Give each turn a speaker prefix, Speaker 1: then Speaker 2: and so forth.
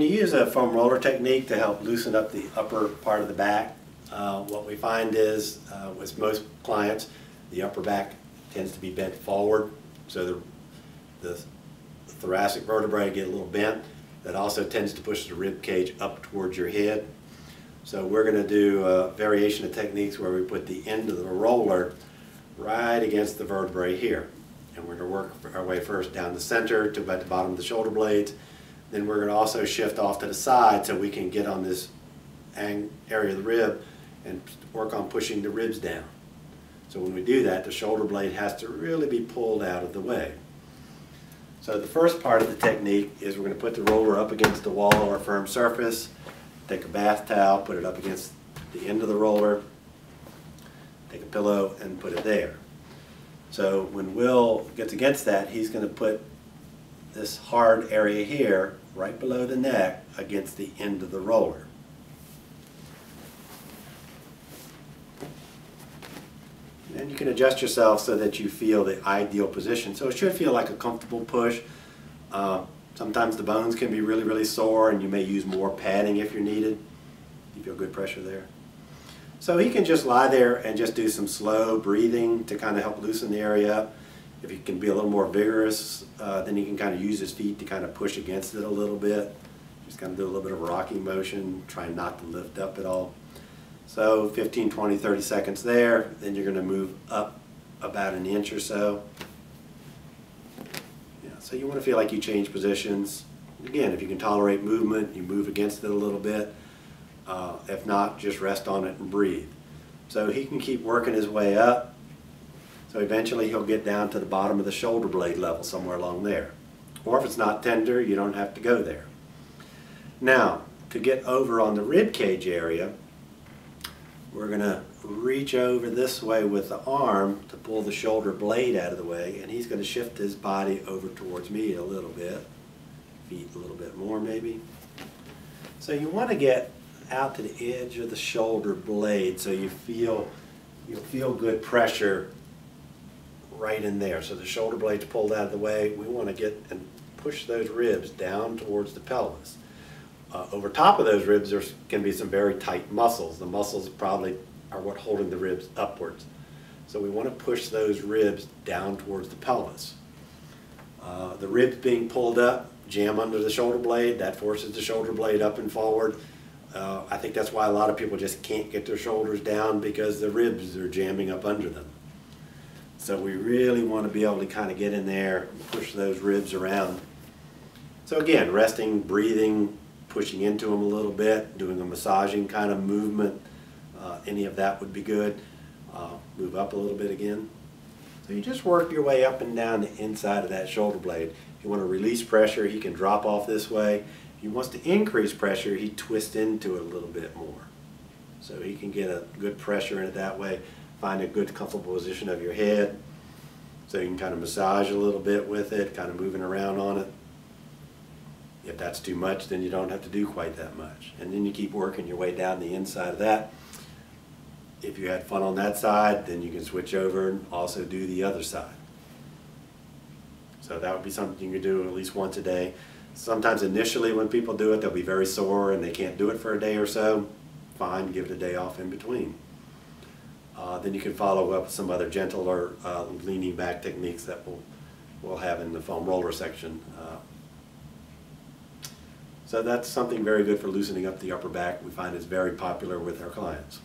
Speaker 1: when you use a foam roller technique to help loosen up the upper part of the back, what we find is, with most clients, the upper back tends to be bent forward, so the thoracic vertebrae get a little bent. That also tends to push the rib cage up towards your head. So we're going to do a variation of techniques where we put the end of the roller right against the vertebrae here. And we're going to work our way first down the center to about the bottom of the shoulder blades. Then we're going to also shift off to the side so we can get on this area of the rib and work on pushing the ribs down. So when we do that, the shoulder blade has to really be pulled out of the way. So the first part of the technique is we're going to put the roller up against the wall or a firm surface, take a bath towel, put it up against the end of the roller, take a pillow and put it there. So when Will gets against that, he's going to put this hard area here, right below the neck, against the end of the roller. And you can adjust yourself so that you feel the ideal position. So it should feel like a comfortable push. Sometimes the bones can be really, really sore and you may use more padding if you're needed. You feel good pressure there. So he can just lie there and just do some slow breathing to kind of help loosen the area up. If he can be a little more vigorous, then he can kind of use his feet to kind of push against it a little bit. Just kind of do a little bit of a rocking motion, try not to lift up at all. So 15, 20, 30 seconds there, then you're going to move up about an inch or so. Yeah, so you want to feel like you change positions. Again, if you can tolerate movement, you move against it a little bit. If not, just rest on it and breathe. So he can keep working his way up. So eventually he'll get down to the bottom of the shoulder blade level, somewhere along there. Or if it's not tender, you don't have to go there. Now, to get over on the rib cage area, we're going to reach over this way with the arm to pull the shoulder blade out of the way, and he's going to shift his body over towards me a little bit, feet a little bit more maybe. So you want to get out to the edge of the shoulder blade so you'll feel good pressure right in there. So the shoulder blade's pulled out of the way. We want to get and push those ribs down towards the pelvis. Over top of those ribs there can be some very tight muscles. The muscles probably are what holding the ribs upwards. So we want to push those ribs down towards the pelvis. The ribs being pulled up jam under the shoulder blade. That forces the shoulder blade up and forward. I think that's why a lot of people just can't get their shoulders down, because the ribs are jamming up under them. So we really want to be able to kind of get in there and push those ribs around. So again, resting, breathing, pushing into them a little bit, doing a massaging kind of movement, any of that would be good. Move up a little bit again. So you just work your way up and down the inside of that shoulder blade. If you want to release pressure, he can drop off this way. If he wants to increase pressure, he twists into it a little bit more. So he can get a good pressure in it that way. Find a good comfortable position of your head. So you can kind of massage a little bit with it, kind of moving around on it. If that's too much, then you don't have to do quite that much. And then you keep working your way down the inside of that. If you had fun on that side, then you can switch over and also do the other side. So that would be something you could do at least once a day. Sometimes initially when people do it, they'll be very sore and they can't do it for a day or so. Fine, give it a day off in between. Then you can follow up with some other gentler leaning back techniques that we'll have in the foam roller section. So that's something very good for loosening up the upper back. We find it's very popular with our clients.